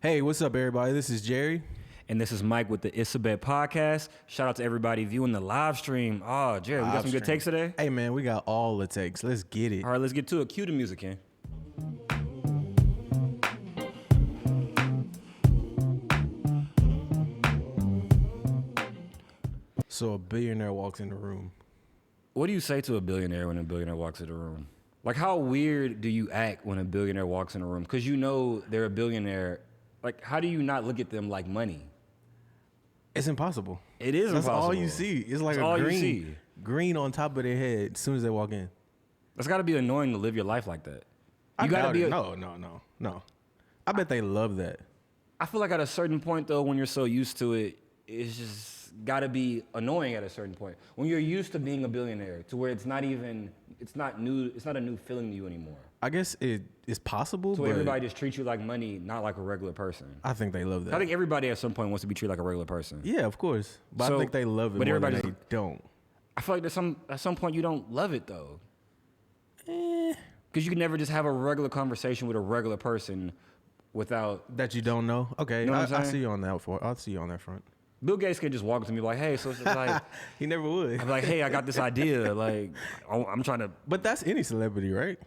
Hey, what's up, everybody? This is Jerry. And this is Mike with the It's a Bet podcast. Shout out to everybody viewing the live stream. Oh, Jerry, we got some good takes today? Hey, man, we got all the takes. Let's get it. All right, let's get to it. Cue the music in. So a billionaire walks in the room. What do you say to a billionaire when a billionaire walks in the room? Like, how weird do you act when a billionaire walks in the room? Because you know they're a billionaire. Like, how do you not look at them like money? It's impossible. It is That's impossible. all you see. It's like That's all a you see. green on top of their head as soon as they walk in. That's got to be annoying to live your life like that. I You got to doubt be it. No. I bet they love that. I feel like at a certain point, though, when you're so used to it, it's just got to be annoying at a certain point. When you're used to being a billionaire, to where it's not a new feeling to you anymore. I guess it is possible, So but everybody just treats you like money, not like a regular person. I think they love that. I think everybody at some point wants to be treated like a regular person. Yeah, of course. But So- I think they love it but more than everybody's- they don't. I feel like at some point you don't love it though. Because you can never just have a regular conversation with a regular person without. That you don't know? Okay, You know what I'm I saying? see you on that for. I'll see you on that front. Bill Gates could just walk up to me like, "Hey," so it's just like, He never would. I'm like, "Hey, I got this idea. Like, I'm trying to." But that's any celebrity, right?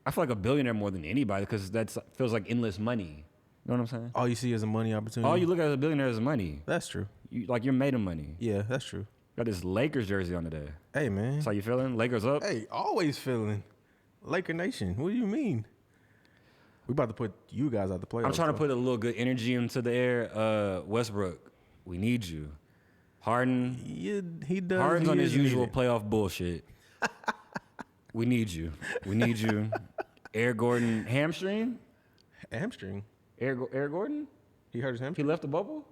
I feel like a billionaire more than anybody because that feels like endless money. You know what I'm saying? All you see is a money opportunity. All you look at as a billionaire is money. That's true. You're made of money. Yeah, that's true. Got this Lakers jersey on today. Hey, man. That's how you feeling? Lakers up? Hey, always feeling Laker Nation. What do you mean? We about to put you guys out the playoffs. I'm trying to put a little good energy into the air. Westbrook, we need you. Harden, He does. Harden's he on his is usual needed. playoff bullshit. We need you. We need you. Eric Gordon, hamstring? Hamstring. Eric Gordon? He hurt his He hamstring. left the bubble?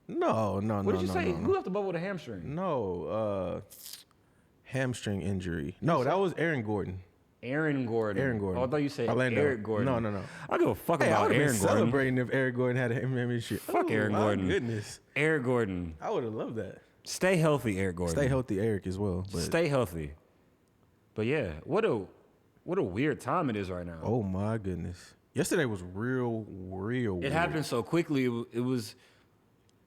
No. What did you say? No. Who left the bubble with a hamstring? No. Hamstring injury. No, that was Aaron Gordon. Aaron Gordon. Aaron Gordon. Oh, I thought you said Orlando. Eric Gordon. No. I give a fuck Hey, I about would have Aaron been Gordon. celebrating if Eric Gordon had a hamstring. Fuck Aaron Gordon. My goodness. Eric Gordon. I would have loved that. Stay healthy, Eric Gordon. Stay healthy, Eric, as well. But Stay healthy. But yeah, what a weird time it is right now. oh my goodness. Yesterday was real It weird. happened so quickly. It was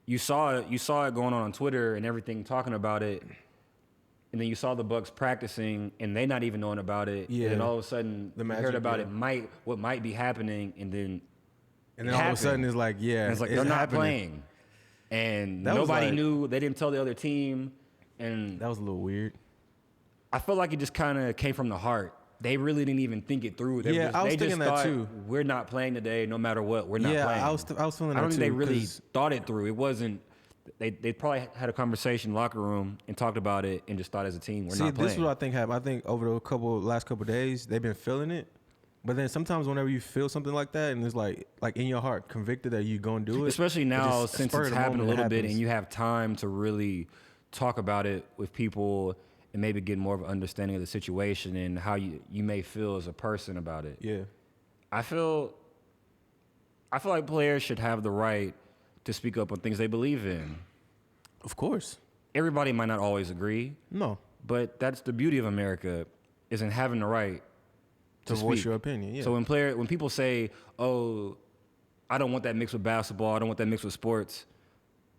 you saw it going on Twitter and everything talking about it. And then you saw the Bucks practicing and they not even knowing about it. Yeah. And then all of a sudden The you Magic, heard about yeah. what might be happening and then And then all of a sudden it's like, yeah, and it's like it's they're not happening. playing. And That was nobody like- knew. They didn't tell the other team. And That was a little weird. I felt like it just kind of came from the heart. They really didn't even think it through. They Yeah, I was they thinking just that thought, too. We're not playing today, no matter what. We're not Yeah, playing. I was feeling I that don't think they too, really 'cause- thought it through. It wasn't. They probably had a conversation in the locker room and talked about it and just thought as a team we're See, not playing. this is what I think happened. I think over the last couple of days, they've been feeling it. But then sometimes whenever you feel something like that and it's like in your heart, convicted that you're going to do it. Especially now just since spur of it's the happened a moment, it little bit happens. and you have time to really talk about it with people and maybe get more of an understanding of the situation and how you may feel as a person about it. Yeah. I feel like players should have the right to speak up on things they believe in. Of course. Everybody might not always agree, No. but that's the beauty of America, is in having the right To to voice speak. your opinion, yeah. So when people say, "Oh, I don't want that mixed with basketball. I don't want that mixed with sports,"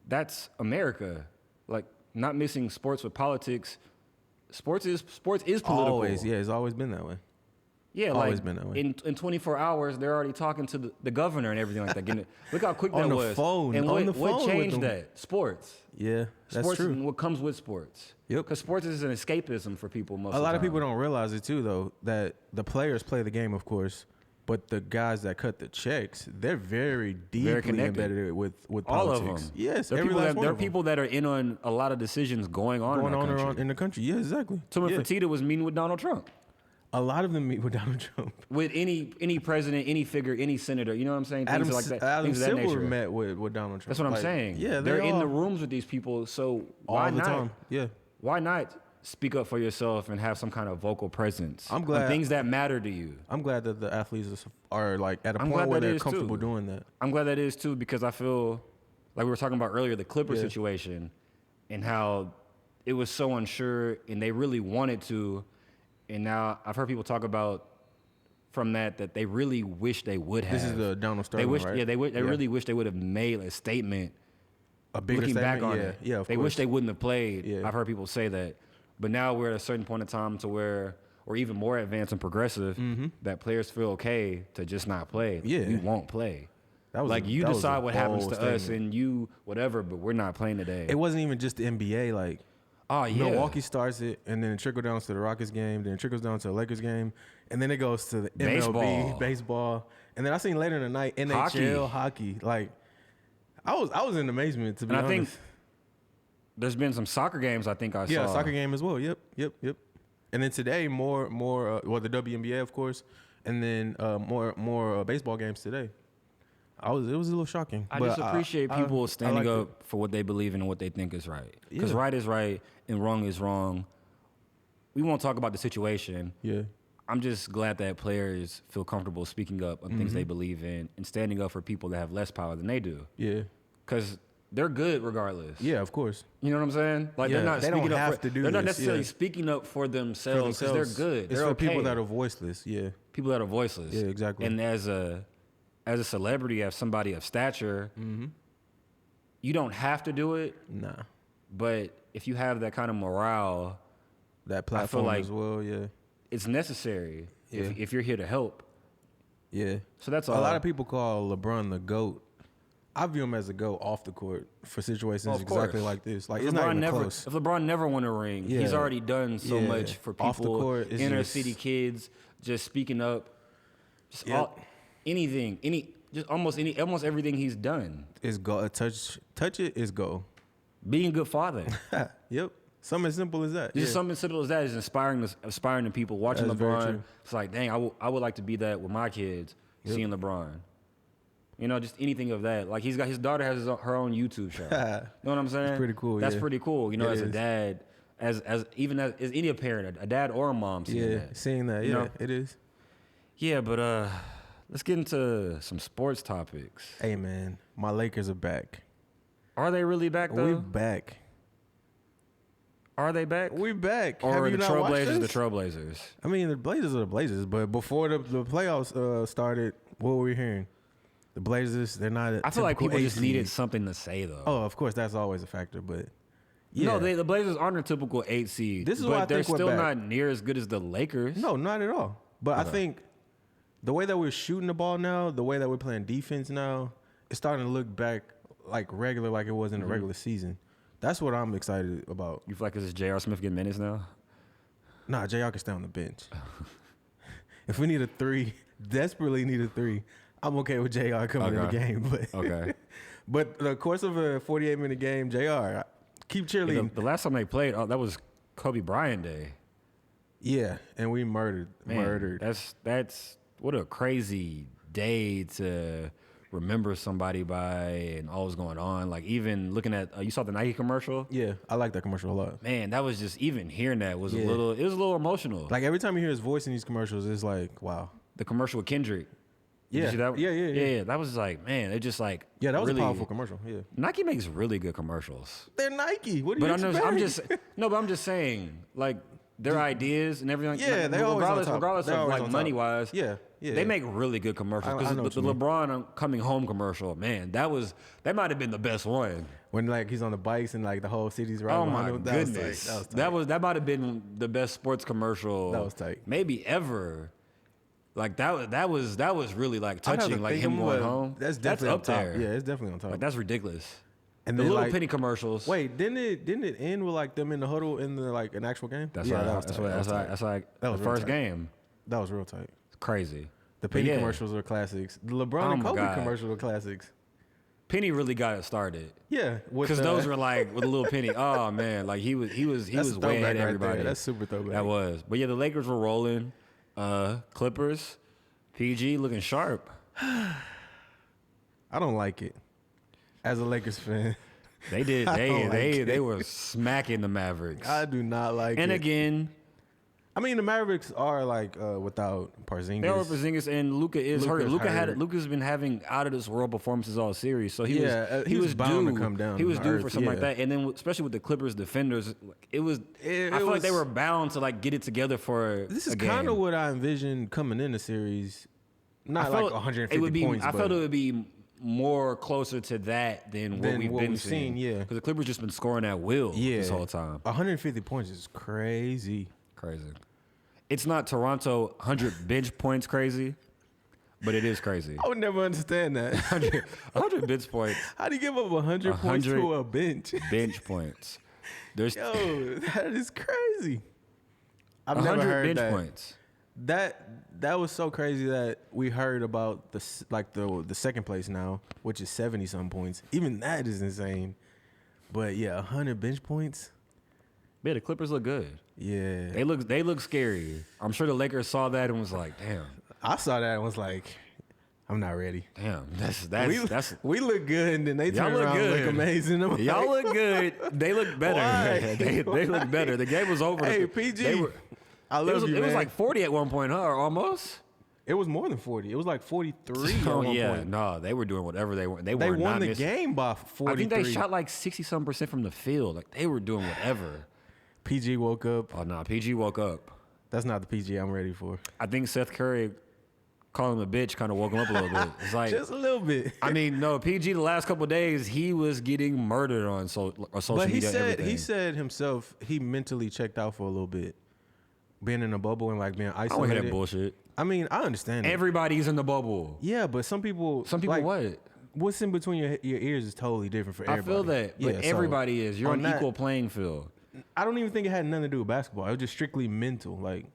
that's America. Like not mixing sports with politics. Sports is political. Always, yeah, it's always been that way. Yeah, Always like been that way. in 24 hours, they're already talking to the governor and everything like that. Look how quick On that the was. phone, And on what, the what phone with changed them. that? Sports. Yeah, that's Sports true. and what comes with sports. Yep. Because sports is an escapism for people most A of the lot time. of people don't realize it too, though, that the players play the game, of course, but the guys that cut the checks, they're very deeply connected. embedded with All politics. of them. Yes, There are every people last that, one there are of them. people that are in on a lot of decisions going on going in our on country. around in the country. Yeah, exactly. Tillman Yeah. Fertitta was meeting with Donald Trump. A lot of them meet with Donald Trump. With any president, any figure, any senator. You know what I'm saying? Things like that. Adam things of that Silver nature. met with Donald Trump. That's what I'm Like, saying. Yeah, they're in all, the rooms with these people. So why all the not? time. Yeah. Why not speak up for yourself and have some kind of vocal presence? I'm on glad- things that matter to you. I'm glad that the athletes are like at a I'm point glad where that they're is, comfortable too. doing that. I'm glad that is too because I feel like we were talking about earlier the Clippers Yeah. situation and how it was so unsure and they really wanted to, and now I've heard people talk about from that they really wish they would have. This is the Donald Sterling, they wish, right? Yeah, they really wish they would have made a statement. A bigger Looking statement? back on yeah, it, yeah, of they course. wish they wouldn't have played. Yeah. I've heard people say that, but now we're at a certain point in time to where, or even more advanced and progressive, that players feel okay to just not play. Yeah. We won't play. That was Like, a- you that was decide a what happens bold to us statement. and you whatever, but we're not playing today. It wasn't even just the NBA. Like, Oh yeah, Milwaukee starts it, and then it trickles down to the Rockets game, then it trickles down to the Lakers game, and then it goes to the MLB, baseball, and then I seen later in the night NHL, hockey. Like, I was in amazement, to be And I honest. think there's been some soccer games I think I Yeah, saw. soccer game as well. Yep. And then today, more, well, the WNBA, of course, and then more baseball games today. It was a little shocking. I but just appreciate people standing liked up for what they believe in and what they think is right. Because Yeah. right is right and wrong is wrong. We won't talk about the situation. Yeah, I'm just glad that players feel comfortable speaking up on things they believe in and standing up for people that have less power than they do. yeah, Because they're good regardless. yeah. Of course. You know what I'm saying? Like, Yeah, they're not they don't speaking up have for, to do they're not this, necessarily yeah. speaking up for themselves because they're good. It's They're for people okay. that are voiceless. Yeah, People that are voiceless. Yeah, exactly. And as a celebrity, as somebody of stature, you don't have to do it, nah. but if you have that kind of morale, That platform like- as well. Yeah, it's necessary Yeah. if you're here to help. yeah. So that's A all. lot of people call LeBron the GOAT. I view him as a GOAT off the court for situations Of exactly course. like this. Like, If it's not even never, close. If LeBron never won a ring, he's Yeah. already done so Yeah. much for Off the people, court, it's inner just- city kids, just speaking up, just Yep. almost everything he's done. It's go. Touch it is go. Being a good father. Yep. Something as simple as that. Just Yeah. something as simple as that is inspiring to people. Watching That's very LeBron, true. it's like, dang, I would like to be that with my kids, seeing LeBron. You know, just anything of that. Like, his daughter has her own YouTube show. You know what I'm saying? pretty cool, That's yeah. pretty cool. You know, It as a is. dad, as any parent, a dad or a mom seeing Yeah, that. seeing that. You Yeah, know? it is. Yeah, but let's get into some sports topics. Hey, man, my Lakers are back. Are they really back though? We back. Are they back? We back. Or Have are you the not watched Trailblazers the this? Trailblazers? I mean, the Blazers are the Blazers, but before the playoffs started, what were we hearing? The Blazers, they're not. I feel like typical people just eight needed seed. something to say though. Oh, of course, that's always a factor, but yeah. No, the Blazers aren't a typical 8 seed. This is but why I they're think we're still back. not near as good as the Lakers. No, not at all. But I think the way that we're shooting the ball now, the way that we're playing defense now, it's starting to look back like regular, like it was in the regular season. That's what I'm excited about. You feel like this is J.R. Smith getting minutes now? Nah, JR can stay on the bench. If we need a three, desperately need a three, I'm okay with JR coming in the Okay. game. But Okay. but the course of a 48-minute game, JR, keep cheerleading. The last time they played, that was Kobe Bryant Day. Yeah, and we murdered. Man, That's what a crazy day to remember somebody by and all was going on. Like, even looking at you saw the Nike commercial. Yeah, I like that commercial a lot. Man, that was just, even hearing that was Yeah. a little emotional. Like, every time you hear his voice in these commercials, it's like, wow. The commercial with Kendrick. Did you Yeah. see that? Yeah. That was like, man, it just like, Yeah, that was really, a powerful commercial. Yeah, Nike makes really good commercials. they're Nike. What do you But expect? I'm just saying, like, their ideas and everything. Yeah, like, they're always on regardless, top. regardless They're of always like on top. money wise. Yeah. They make really good commercials. I Because know what the you mean. LeBron coming home commercial, man, that might have been the best one. When like he's on the bikes and like the whole city's right Oh behind my him. That was goodness, tight. That was tight. that might have been the best sports commercial. That was tight. Maybe ever. Like that was really like I'd have to touching. Like think him of going what- home. That's definitely up on top. there. Yeah, it's definitely on top. Like, that's ridiculous. and The then, little like, penny commercials. Wait, didn't it end with like them in the huddle in the like an actual game? That's yeah, right. that was tight. That was tight. That's like That the was real first tight. game. That was real tight. It's crazy. The But penny yeah, commercials are classics. The LeBron Oh and my Kobe God. commercials are classics. Penny really got it started. Yeah, Because those were like with a little penny. Oh man, like he was that's a way ahead throwback of everybody. There. That's super throwback. That was. But yeah, the Lakers were rolling. Clippers, PG looking sharp. I don't like it. As a Lakers fan, They did. I They don't like they it. they were smacking the Mavericks. I do not like And it. again, I mean, the Mavericks are like without Porzingis. They are Porzingis, and Luka is hurt. Luka's been having out of this world performances all series, so he was bound due to come down. He was due for something like that, and then especially with the Clippers defenders, I feel like they were bound to like get it together for. This is kind of what I envisioned coming in the series. Not like 150 points. I felt it would be more closer to that than what we've been seeing. Yeah, because the Clippers just been scoring at will this whole time. 150 points is crazy. Crazy. It's not Toronto 100 bench points crazy, but it is crazy. I would never understand that. 100 bench points. How do you give up 100 points to a bench? Bench points. Yo, that is crazy. I've 100 never heard bench that. points. That was so crazy that we heard about the second place now, which is 70-some points. Even that is insane. But yeah, 100 bench points. Yeah, the Clippers look good. Yeah, they look scary. I'm sure the Lakers saw that and was like, "Damn." I saw that and was like, "I'm not ready." Damn, we look good, and then they turn around and look amazing. Y'all look good. They look better. they look better. The game was over. Hey, PG, I love you, man. It was like 40 at one point, huh? Or almost. It was more than 40. It was like 43 at one point. No, they were doing whatever they want. They won the game by 43. I think they shot like 60-some% from the field. Like they were doing whatever. PG woke up. Oh, no, PG woke up. That's not the PG I'm ready for. I think Seth Curry calling him a bitch kind of woke him up a little bit. It's like just a little bit. I mean, no, PG the last couple of days, he was getting murdered on social media. He said himself he mentally checked out for a little bit. Being in a bubble and like being isolated. I don't hear that bullshit. I mean, I understand. Everybody's in the bubble. Yeah, but some people like, what? What's in between your ears is totally different for everybody. I feel that, but everybody is. You're on equal playing field. I don't even think it had nothing to do with basketball. It was just strictly mental. Like,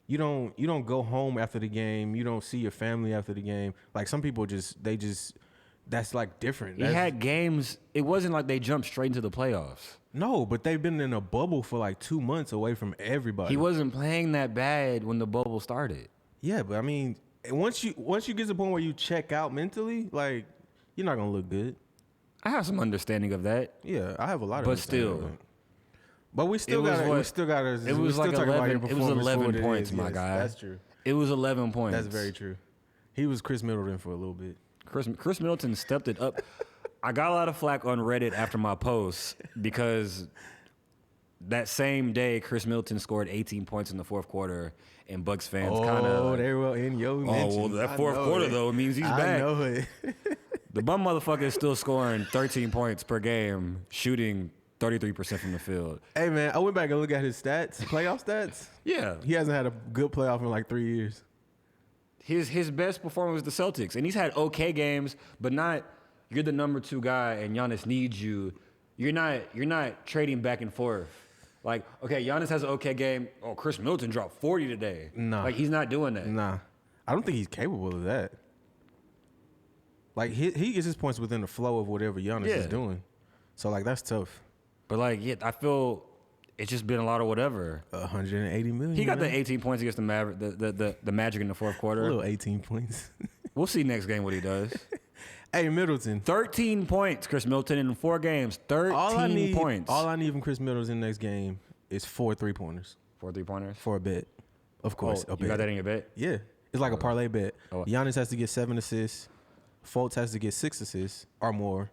you don't go home after the game. You don't see your family after the game. Like some people that's like different. He had games. It wasn't like they jumped straight into the playoffs. No, but they've been in a bubble for like 2 months away from everybody. He wasn't playing that bad when the bubble started. Yeah, but I mean, once you get to the point where you check out mentally, like you're not gonna look good. I have some understanding of that. Yeah, I have a lot of. But still. But we still got to. It was like 11. It was 11 points, my guy. That's true. It was 11 points. That's very true. He was Chris Middleton for a little bit. Chris Middleton stepped it up. I got a lot of flack on Reddit after my post because that same day Chris Middleton scored 18 points in the fourth quarter, and Bucks fans kind of. Oh, they were in your mentions. Well, that fourth quarter though means he's back. I know it. The bum motherfucker is still scoring 13 points per game, shooting 33% from the field. Hey man, I went back and looked at his stats, playoff stats. Yeah, he hasn't had a good playoff in like 3 years. His best performance was the Celtics, and he's had okay games, but not. You're the number 2 guy, and Giannis needs you. You're not trading back and forth. Like, okay, Giannis has an okay game. Oh, Chris Middleton dropped 40 today. Nah, like he's not doing that. Nah, I don't think he's capable of that. Like he gets his points within the flow of whatever Giannis is doing. So like that's tough. But like, yeah, I feel it's just been a lot of whatever. 180 million. He got the 18 points against the Magic in the fourth quarter. A little 18 points. We'll see next game what he does. Hey, Middleton. 13 points, Chris Middleton, in 4 games. 13 points. All I need from Chris Middleton next game is 4 3-pointers. 4 3-pointers? For a bet. Of course. You got that in your bet? Yeah. It's like a parlay bet. Giannis has to get 7 assists. Fultz has to get 6 assists or more.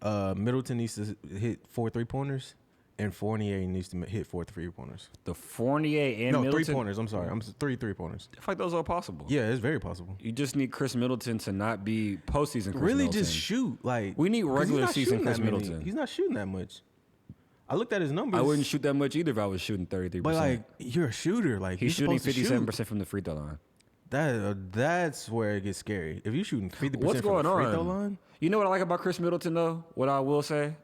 Middleton needs to hit 4 3-pointers. And Fournier needs to hit 4 3-pointers. The Fournier and Middleton? 3-pointers. I'm sorry. 3 3-pointers. I feel like those are possible. Yeah, it's very possible. You just need Chris Middleton to not be postseason Chris really Middleton. Just shoot. Like we need regular season Chris Middleton. He's not shooting that much. I looked at his numbers. I wouldn't shoot that much either if I was shooting 33%. But like, you're a shooter. Like he's shooting 57% from the free throw line. That's where it gets scary. If you're shooting 50% What's going from the free on? throw line. You know what I like about Chris Middleton though? What I will say?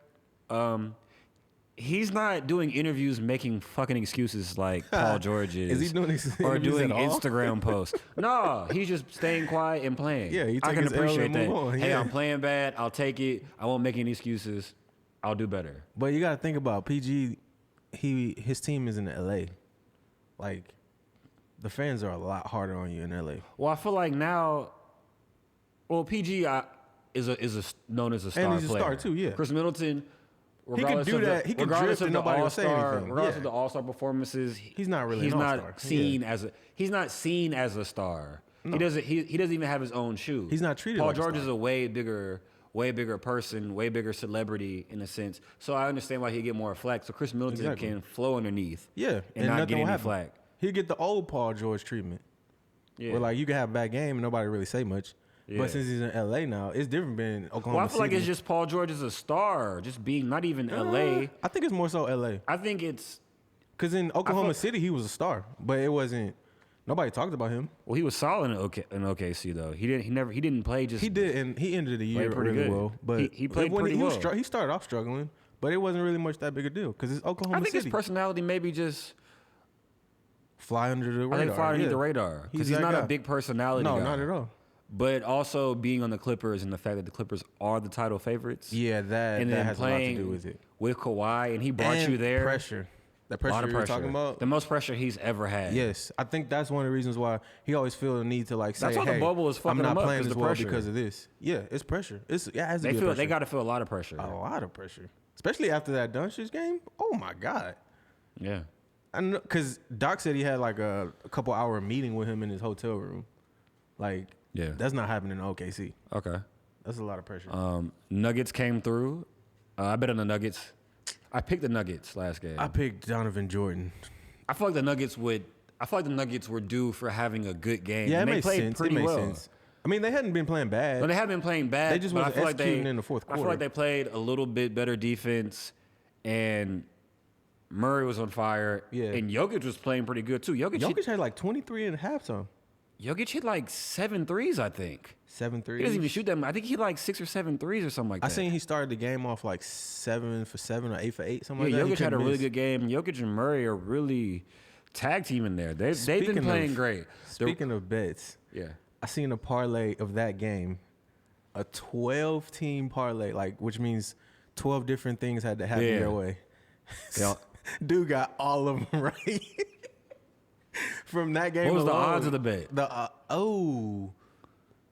He's not doing interviews making fucking excuses like Paul George is. Is he doing these or doing at all? Instagram posts? No, he's just staying quiet and playing. Yeah, I can appreciate that. Hey, yeah. I'm playing bad. I'll take it. I won't make any excuses. I'll do better. But you got to think about PG. His team is in LA. Like, the fans are a lot harder on you in LA. Well, I feel like now. Well, PG is known as a star player. And he's a star too. Yeah. Chris Middleton. He could do that. He could drift and nobody will say anything. Regardless of the All-Star performances, he's not really. He's not seen as a. He's not seen as a star. No. He doesn't. He doesn't even have his own shoe. He's not treated. Paul like George a star. is a way bigger person, way bigger celebrity in a sense. So I understand why he get more flack. So Chris Middleton can flow underneath. Yeah, and not get any flack. He'll get the old Paul George treatment. Yeah. Where like you can have a bad game and nobody really say much. Yeah. But since he's in LA now, it's different being Oklahoma City. Well, I feel like it's just Paul George is a star, just being not even LA. I think it's more so LA. I think it's because in Oklahoma City he was a star, but it wasn't. Nobody talked about him. Well, he was solid in OKC though. He didn't play just. He did, and he ended the year pretty really good. well. But he played pretty well. He started off struggling, but it wasn't really much that big a deal because it's Oklahoma City. I think his personality maybe just. Fly under the radar. I think fly underneath the radar because he's not a big personality. No, guy. not at all. But also being on the Clippers and the fact that the Clippers are the title favorites. Yeah, that has a lot to do with it. With Kawhi, and he brought you there. Pressure. The pressure you're talking about. The most pressure he's ever had. Yes, I think that's one of the reasons why he always feel the need to like say, that's why hey, the bubble is fucking I'm not him playing up as well because of this. Yeah, it's pressure. They got to feel a lot of pressure. A lot of pressure, especially after that Doncic game. Oh my god. Yeah. I know because Doc said he had like a couple hour meeting with him in his hotel room. Like, yeah, that's not happening in OKC. Okay, that's a lot of pressure. Nuggets came through. I bet on the Nuggets. I picked the Nuggets last game. I picked Donovan Jordan. I feel like the Nuggets were due for having a good game. Yeah, it makes sense. Pretty well. Sense. I mean, they hadn't been playing bad. No, they haven't been playing bad. They just wasn't executing in the fourth quarter. I feel like they played a little bit better defense, and Murray was on fire. Yeah. And Jokic was playing pretty good, too. Jokic had like 23 in halftime. Jokic hit like 7 threes, I think. 7 threes? He doesn't even shoot them. I think he hit like 6 or 7 threes or something like that. I seen he started the game off like 7 for 7 or 8 for 8, something like that. Jokic had a really good game. Jokic and Murray are really tag teaming there. They've been playing great. Speaking of bets, yeah, I seen a parlay of that game, a 12-team parlay, like which means 12 different things had to happen their way. Yeah. Dude got all of them right. From that game what was alone, the odds of the bet?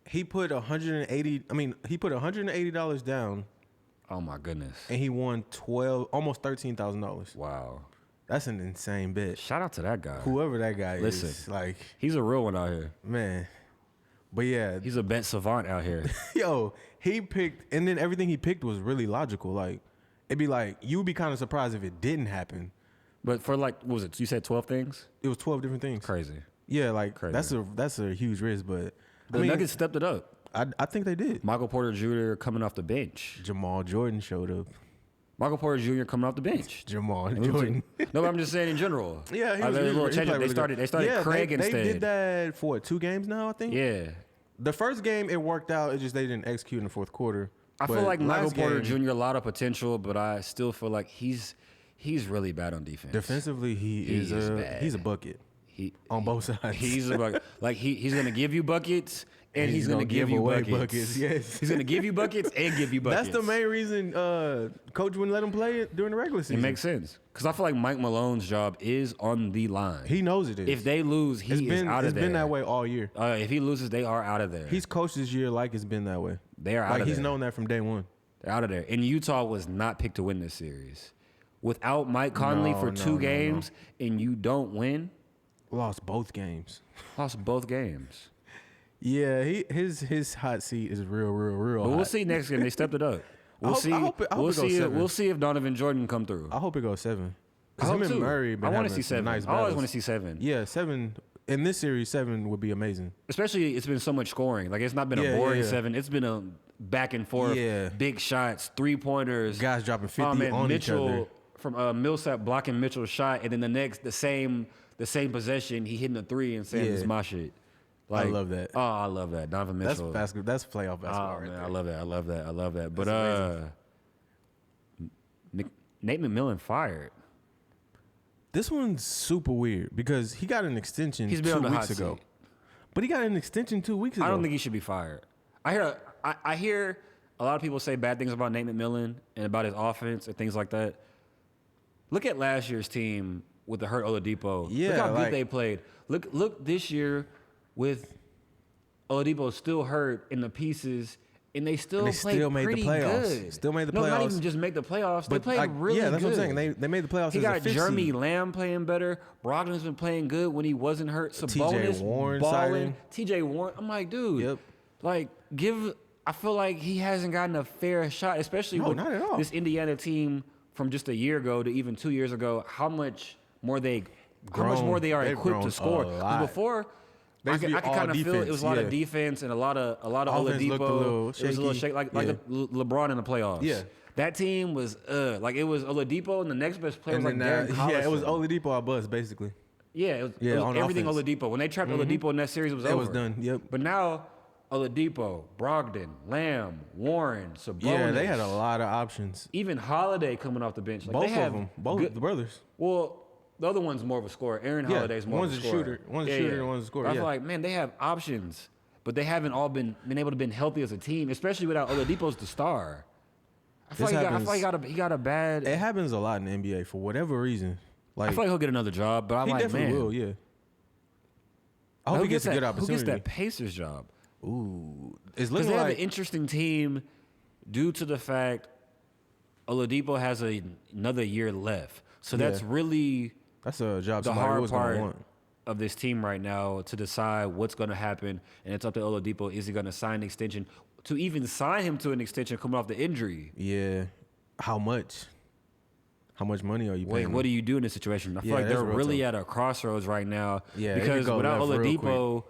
He put $180 down. Oh my goodness. And he won almost $13,000. Wow. That's an insane bet. Shout out to that guy. Whoever that guy is. Like, he's a real one out here. Man. But yeah. He's a bet savant out here. Yo, he picked, and then everything he picked was really logical. Like, it'd be like, you'd be kind of surprised if it didn't happen. But for like, what was it? You said 12 things? It was 12 different things. Crazy. Yeah, like, crazy. That's a huge risk, but. The Nuggets stepped it up. I think they did. Michael Porter Jr. coming off the bench. Jamal Jordan showed up. Michael Porter Jr. coming off the bench. Jamal Jordan. No, I'm just saying in general. Yeah, he was a little change. They started Craig instead. They did that for 2 games now, I think. Yeah. The first game it worked out. It's just they didn't execute in the fourth quarter. I feel like Michael Porter Jr. a lot of potential, but I still feel like he's really bad on defense. Defensively, he's a bucket. On both sides. He's a bucket. Like he's gonna give you buckets. And he's going to give you buckets. Yes. He's going to give you buckets and give you buckets. That's the main reason coach wouldn't let him play it during the regular season. It makes sense. Because I feel like Mike Malone's job is on the line. He knows it is. If they lose, he is out of there. It's been that way all year. If he loses, they are out of there. He's coached this year like it's been that way. They are out of there. Like he's known that from day one. They're out of there. And Utah was not picked to win this series. Without Mike Conley for 2 games and you don't win. Lost both games. Yeah, his hot seat is real But we'll see next game. They stepped it up. We'll see if Donovan Jordan come through. I hope it goes 7. I hope too. Murray I want to see 7. Nice I always want to see 7. Yeah, 7. In this series, 7 would be amazing. Especially it's been so much scoring. Like it's not been a boring 7. It's been a back and forth, big shots, 3-pointers. Guys dropping 50 on each other. From Millsap blocking Mitchell's shot, and then the same possession, he hitting a 3 and saying, "This is my shit." Like, I love that. Oh, I love that. Donovan Mitchell. That's playoff basketball right there. I love that. But Nate McMillan fired. This one's super weird because he got an extension 2 weeks ago. But he got an extension 2 weeks ago. I don't think he should be fired. I hear a lot of people say bad things about Nate McMillan and about his offense and things like that. Look at last year's team with the hurt Oladipo. Yeah, look how good they played. Look this year with Oladipo still hurt in the pieces And they still played made pretty the playoffs. good. Still made the playoffs. No, not even just make the playoffs. They played really good. Yeah, that's what I'm saying. They made the playoffs. He as a got fifth Jeremy seed. Lamb playing better. Brogdon's been playing good when he wasn't hurt. Sabonis Warren balling. TJ Warren. I'm like, dude. Yep. Like, I feel like he hasn't gotten a fair shot, especially with not at all. this Indiana team from just a year ago to even 2 years ago. How much more they are equipped to score. Before, I could kind of feel it was a lot of defense and a lot of Oladipo. It was a little shaky, like LeBron in the playoffs. Yeah. That team was like it was Oladipo, and the next best player was like Darren Collison. Yeah, it was Oladipo our buzz basically. Yeah, it was everything offense. Oladipo. When they trapped Oladipo in that series, it was over. It was done. Yep. But now Oladipo, Brogdon, Lamb, Warren, Sabonis. Yeah, they had a lot of options. Even Holiday coming off the bench. Like, both of them, the brothers. Well. The other one's more of a scorer. Aaron Holiday's more of a scorer. One's a shooter and one's a scorer. I feel like, man, they have options, but they haven't all been able to been healthy as a team, especially without Oladipo's the star. I feel like he got a bad. It happens a lot in the NBA for whatever reason. Like, I feel like he'll get another job, but I'm like, man. He definitely will, yeah. I hope he gets a good opportunity. Who gets that Pacers job? Ooh. It's looking because they have like an interesting team due to the fact Oladipo has another year left. So that's really... That's a job the somebody hard was going part to want. Of this team right now to decide what's going to happen, and it's up to Oladipo. Is he going to sign an extension? To even sign him to an extension coming off the injury. Yeah. How much? How much money are you paying? What do you do in this situation? I feel like they're really at a crossroads right now. Yeah, because without Oladipo,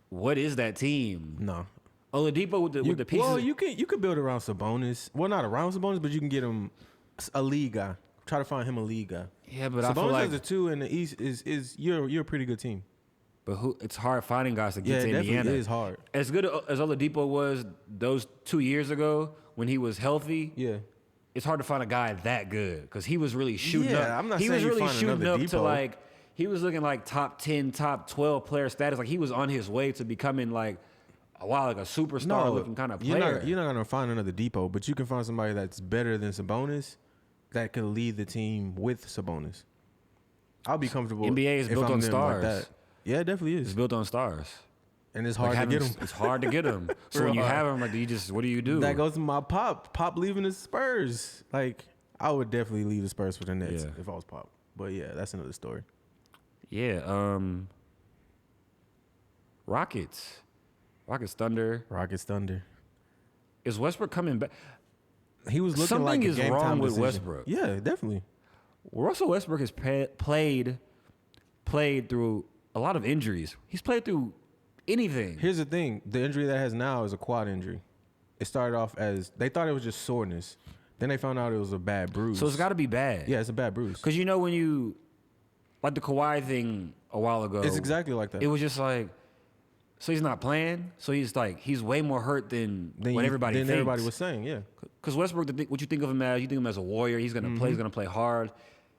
what is that team? No. Oladipo with the pieces. Well, you could build around Sabonis. Well, not around Sabonis, but you can get him a league guy. Try to find him a league guy. Yeah, but Sabonis I feel like as a 2 in the East is you're a pretty good team. But it's hard finding guys to get to Indiana. Yeah, it definitely is hard. As good as Oladipo was those 2 years ago when he was healthy. Yeah. It's hard to find a guy that good because he was really shooting up. I'm not he saying was really you find shooting up Depot. to like he was looking like top 10, top 12 player status. Like he was on his way to becoming like a superstar looking kind of player. You're not gonna find another Depot, but you can find somebody that's better than Sabonis that could lead the team with Sabonis. I'll be comfortable. NBA is built on stars. Like that. Yeah, it definitely is. It's built on stars. And it's hard to get them. It's hard to get them. So when you have them, like, what do you do? That goes to my Pop. Pop leaving the Spurs. Like, I would definitely leave the Spurs for the Nets if I was Pop. But yeah, that's another story. Yeah. Rockets, Thunder. Is Westbrook coming back? He was looking something like a is game wrong time with decision. Westbrook. Yeah, definitely. Russell Westbrook has played through a lot of injuries. He's played through anything. Here's the thing. The injury that he has now is a quad injury. It started off as, they thought it was just soreness. Then they found out it was a bad bruise. So it's got to be bad. Yeah, it's a bad bruise. Because you know when you, like the Kawhi thing a while ago. It's exactly like that. It was just like, so he's not playing. So he's way more hurt than what everybody thinks. Everybody was saying, yeah. Because Westbrook, what you think of him as, you think of him as a warrior. He's going to play. He's going to play hard.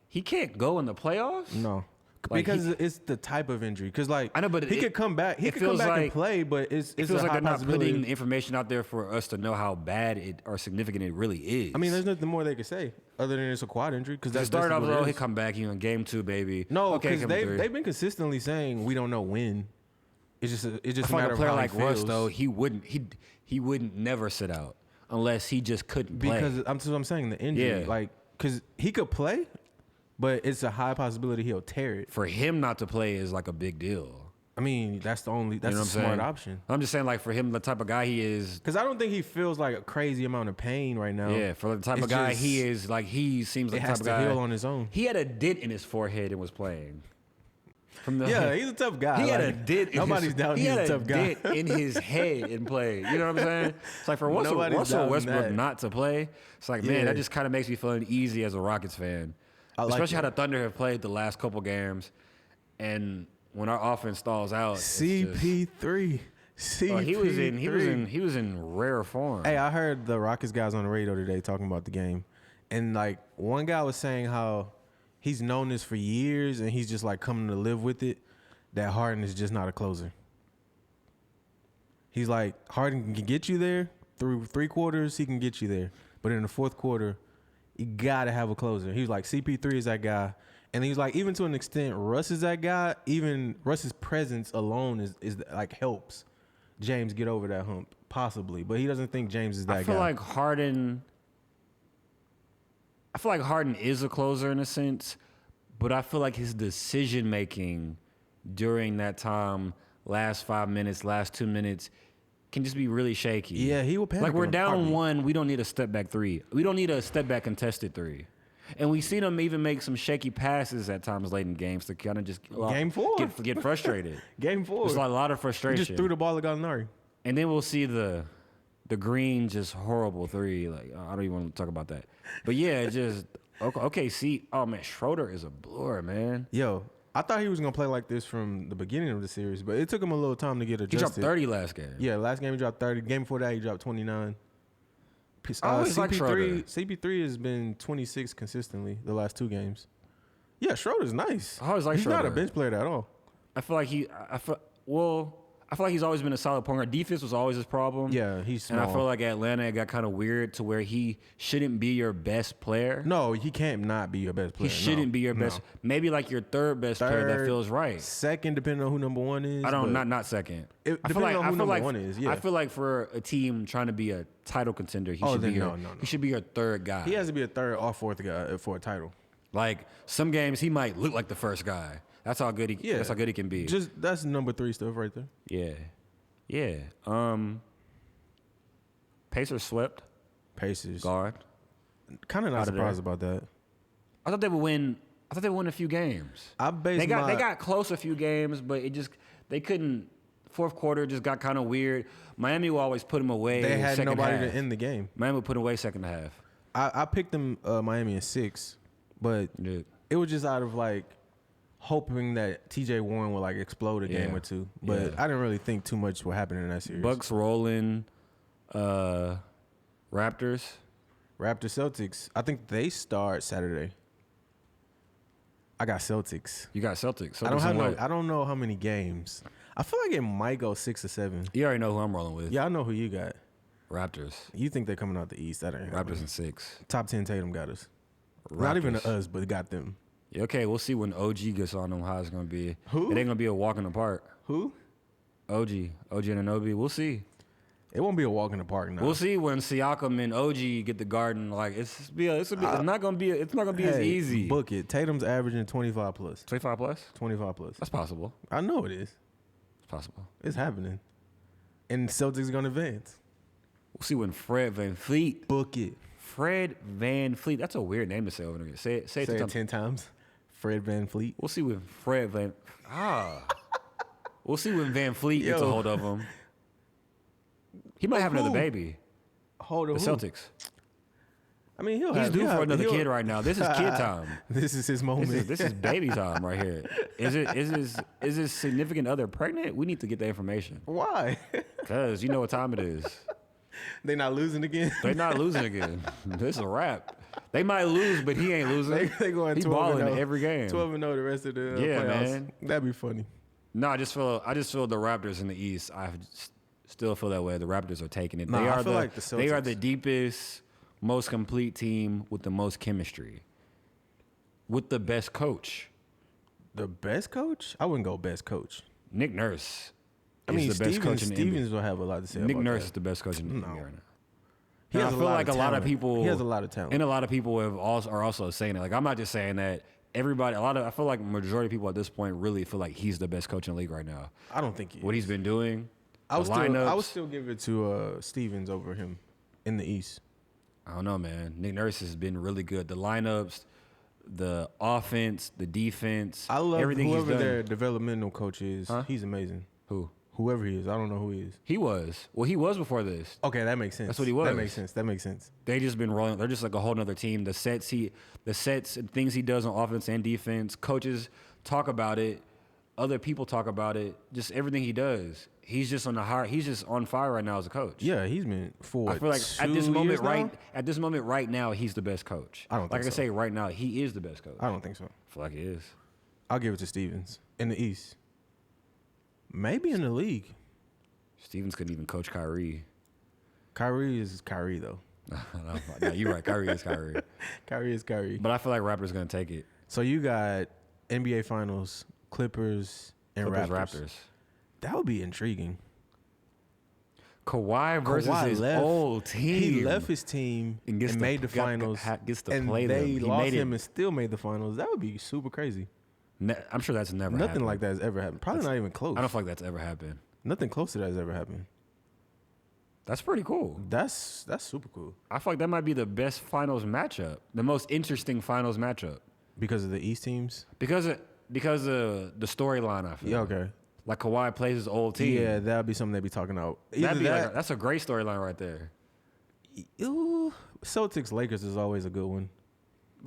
He can't go in the playoffs. No. Like because it's the type of injury. Because like I know, but he could come back. He could come back and play, but it feels like they're not putting information out there for us to know how bad it or significant it really is. I mean, there's nothing more they could say other than it's a quad injury. Because that started off with, he come back, he on game 2, baby. No, because they've been consistently saying we don't know when. It's just a matter a player of how like he feels. Russ though, he wouldn't never sit out unless he just couldn't play. Because I'm saying the injury, like because he could play. But it's a high possibility he'll tear it. For him not to play is like a big deal. I mean, that's the smart option. I'm just saying, like, for him, the type of guy he is. Because I don't think he feels like a crazy amount of pain right now. Yeah, for the type of guy he is, like, he seems like the type of guy. He has to heal on his own. He had a dent in his forehead and was playing. Yeah, he's a tough guy. He had a dent. Nobody's doubting he's a tough guy. He had a dent in his head and played. You know what I'm saying? It's like for Russell Westbrook not to play, it's like, man, that just kind of makes me feel uneasy as a Rockets fan. Especially how the Thunder have played the last couple games, and when our offense stalls out, CP3. He was in rare form. Hey, I heard the Rockets guys on the radio today talking about the game, and like one guy was saying how he's known this for years, and he's just like coming to live with it. That Harden is just not a closer. He's like, Harden can get you there through 3 quarters. He can get you there, but in the 4th quarter, you gotta have a closer. He was like, CP3 is that guy. And he was like, even to an extent, Russ is that guy. Even Russ's presence alone is like helps. James get over that hump, possibly, but he doesn't think James is that guy. I feel like Harden is a closer in a sense, but I feel like his decision making during that time, last 5 minutes, last 2 minutes, can just be really shaky. Yeah, he will panic. Like we're down 1, we don't need a step back 3. We don't need a step back contested 3. And we've seen him even make some shaky passes at times late in games to kind of just Game 4 get frustrated. Game 4, there's a lot of frustration. He just threw the ball to Gallinari, and then we'll see the green just horrible 3. Like I don't even want to talk about that. But yeah, it just okay. See, oh man, Schroeder is a blur, man. Yo, I thought he was gonna play like this from the beginning of the series, but it took him a little time to get adjusted. He dropped 30 last game. Yeah, last game he dropped 30. Game before that he dropped 29. I always like Schroeder. CP3 has been 26 consistently the last 2 games. Yeah, Schroeder's nice. I always like He's Schroeder. not a bench player at all. I feel like he's always been a solid point guard. Defense was always his problem. Yeah, he's small. And I feel like Atlanta it got kind of weird to where he shouldn't be your best player. No, he can't not be your best player. He shouldn't be your best. Maybe like your third best player that feels right. Second, depending on who number 1 is. I don't not second. Depending on who number 1 is. Yeah. I feel like for a team trying to be a title contender, he should be your third guy. He has to be a third or fourth guy for a title. Like some games he might look like the first guy. That's how good he. That's how good he can be. That's number 3 stuff right there. Yeah. Yeah. Pacers swept. Pacers. Guard. Kind of not surprised about that. I thought they would win. A few games. They got close a few games, but they couldn't. Fourth quarter just got kind of weird. Miami will always put them away. They had nobody half. to end the game. Miami would put them away second half. I picked them Miami in 6, but it was just out of like hoping that TJ Warren would like explode a game or 2. But I didn't really think too much what happened in that series. Bucks rolling, Raptors. Celtics. I think they start Saturday. I got Celtics. You got Celtics. I don't know how many games. I feel like it might go 6 or 7. You already know who I'm rolling with. Yeah, I know who you got. Raptors. You think they're coming out the East? That ain't Raptors in 6. Top 10 Tatum got us. Raptors. Not even us, but got them. Yeah, okay, we'll see when OG gets on them how it's gonna be. Who? It ain't gonna be a walk in the park. Who? OG Anunoby. We'll see. It won't be a walk in the park now. We'll see when Siakam and OG get the Garden. Like it's not gonna be as easy. Book it. Tatum's averaging 25 plus. 25 plus. 25 plus. That's possible. I know it is. It's possible. It's happening. And Celtics gonna advance. We'll see when Fred VanVleet. Book it. Fred VanVleet. That's a weird name to say over there. Say it 10 times. Fred VanVleet. We'll see when We'll see when VanVleet gets a hold of him. He might have another baby. Hold of the Celtics. I mean, he's due for another kid right now. This is kid time. This is his moment. This is baby time right here. Is his significant other pregnant? We need to get that information. Why? Because you know what time it is. They not losing again? They're not losing again. This is a wrap. They might lose, but he ain't losing. They going 12-0. He's balling every game. 12-0 the rest of the playoffs. Man. That'd be funny. No, I just feel the Raptors in the East. I still feel that way. The Raptors are taking it. I feel like the Celtics. They are the deepest, most complete team with the most chemistry. With the best coach. The best coach? I wouldn't go best coach. Nick Nurse. I mean, Stevens will have a lot to say about that. Nick Nurse is the best coach in the NBA right now. He has a lot of people. He has a lot of talent, and a lot of people are also saying it. Like I'm not just saying that. Everybody, I feel like majority of people at this point really feel like he's the best coach in the league right now. I don't think he is. What he's been doing. I would still give it to Stevens over him in the East. I don't know, man. Nick Nurse has been really good. The lineups, the offense, the defense. I love everything whoever he's done. Their developmental coach is. Huh? He's amazing. Who? Whoever he is. I don't know who he is. He was. Well, he was before this. Okay, that makes sense. That's what he was. That makes sense. They just been rolling. They're just like a whole nother team. The sets and things he does on offense and defense. Coaches talk about it. Other people talk about it. Just everything he does. He's just he's just on fire right now as a coach. Yeah, he's been for. I feel like at this moment right now, he's the best coach. I don't think so. Like I say right now, he is the best coach. I don't think so. I feel like he is. I'll give it to Stevens in the East. Maybe in the league. Stevens couldn't even coach Kyrie. Kyrie is Kyrie though. No, you're right. Kyrie is Kyrie. Kyrie is Kyrie. But I feel like Raptors gonna take it. So you got NBA Finals, Clippers and Raptors. Raptors. That would be intriguing. Kawhi versus his old team. He left his team and made the finals. Gets to and play they them. lost him and still made the finals. That would be super crazy. I'm sure that's never Nothing happened. like that has ever happened. Probably not even close. I don't feel like that's ever happened. Nothing close to that has ever happened. That's pretty cool. That's super cool. I feel like that might be the best finals matchup, the most interesting finals matchup. Because of the East teams? Because of the storyline, I feel. Yeah, okay. Like Kawhi plays his old team. Yeah, that'd be something they'd be talking about. That's a great storyline right there. Ooh, Celtics Lakers is always a good one.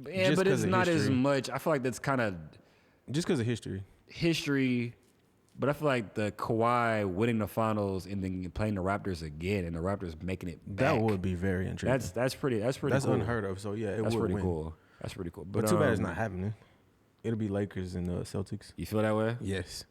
Yeah, Just but it's not history. as much. I feel like that's kind of just because of history. But I feel like the Kawhi winning the finals and then playing the Raptors again, and the Raptors making it back. That would be very intriguing. That's pretty. That's cool. Unheard of. So yeah, that's would pretty win. cool. That's pretty cool. But too bad it's not happening. It'll be Lakers and Celtics. You feel that way? Yes.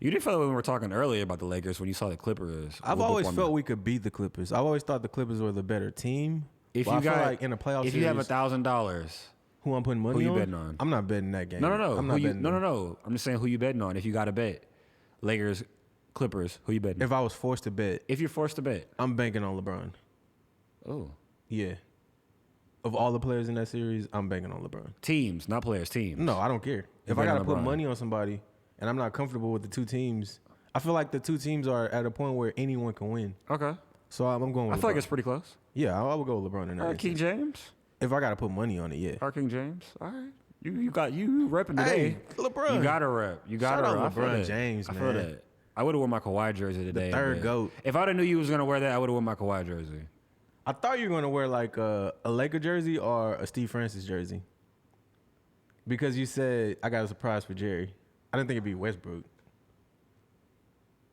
You didn't feel that when we were talking earlier about the Lakers when you saw the Clippers. I've always felt we could beat the Clippers. I've always thought the Clippers were the better team. If I you got feel like in a playoff if series, you have $1,000, who I'm putting money on? Who you betting on? I'm not betting that game. No. I'm not betting. No. I'm just saying who you betting on. If you got to bet, Lakers, Clippers, who you betting? If I was forced to bet, if you're forced to bet, I'm banking on LeBron. Oh, yeah. Of all the players in that series, I'm banking on LeBron. Teams, not players. Teams. No, I don't care. If I gotta put money on somebody and I'm not comfortable with the two teams, I feel like the two teams are at a point where anyone can win. Okay. So I'm going with I feel like it's pretty close. Yeah, I would go with LeBron in that. King James? If I got to put money on it, yeah. King James? All right. You repping today. Hey, LeBron. You got to rep. You got to Shout rep. out LeBron James, man. I feel that. I would have worn my Kawhi jersey today. The third GOAT. If I would have knew you was going to wear that, I would have worn my Kawhi jersey. I thought you were going to wear like a Laker jersey or a Steve Francis jersey. Because you said, I got a surprise for Jerry. I didn't think it'd be Westbrook.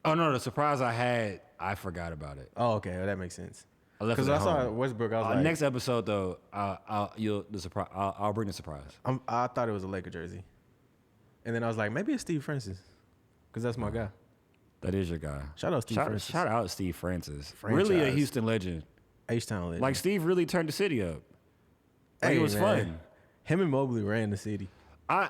Oh, no, the surprise I had, I forgot about it. Oh, okay. Well, that makes sense. Because I saw Westbrook, I was like... Next episode, though, I'll bring the surprise. I thought it was a Laker jersey. And then I was like, maybe it's Steve Francis. Because that's my guy. That is your guy. Shout out Steve Francis. Shout out Steve Francis. Franchise. Really a Houston legend. H-Town legend. Like, Steve really turned the city up. Like, it was fun. Him and Mobley ran the city.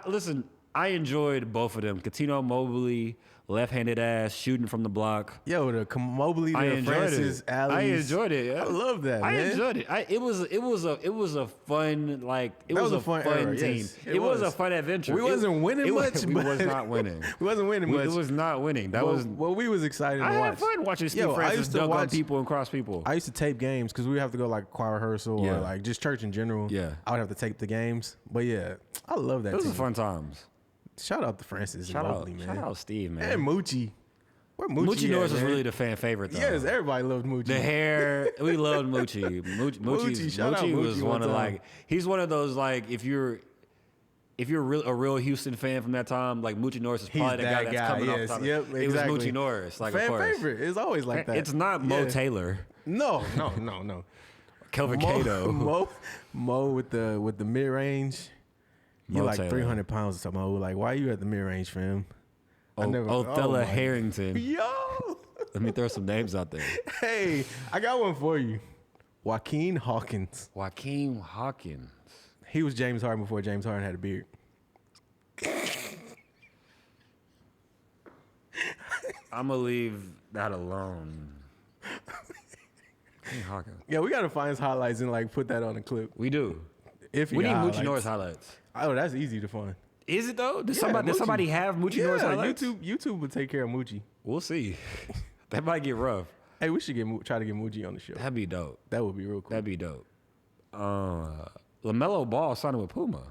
Listen, I enjoyed both of them. Coutinho Mobley, left-handed ass, shooting from the block. Yo, the Mobley to Francis alleys. I enjoyed it. Yeah. I love that, man. I enjoyed it. It was a fun, like, it was a fun era, team. yes, it was a fun adventure. We wasn't winning much. We was not winning. We wasn't winning much. It was not winning. Well, we was excited to watch. I had fun watching Steve Francis dunk on people and cross people. I used to tape games because we would have to go like choir rehearsal or like just church in general. Yeah. I would have to tape the games. But yeah, I love that. Those were fun times. Shout out to Francis and Mobley, man. Shout out Steve, man. And Moochie. Where Moochie Norris was really the fan favorite, though. Yes, everybody loved Moochie. The hair, we loved Moochie. Moochie was one of like, he's one of those like, if you're a real Houston fan from that time, like Moochie Norris is probably the guy that's coming off top. Yep, exactly. It was Moochie Norris, like fan of course. favorite. It's always like that. It's not Mo Taylor. No. Kelvin Cato. Mo with the mid range. You're like 300 pounds or something. Like, why are you at the mid range, fam? Othella Harrington. Yo. Let me throw some names out there. Hey, I got one for you. Joaquin Hawkins. He was James Harden before James Harden had a beard. I'm going to leave that alone. Hawkins. Yeah, we got to find his highlights and like put that on a clip. We do. We need Moochie Norris highlights. Oh, that's easy to find. Is it though? Does somebody have Moochie Norris highlights? YouTube would take care of Moochie. We'll see. That might get rough. Hey, we should try to get Moochie on the show. That'd be dope. That would be real cool. That'd be dope. LaMelo Ball signing with Puma.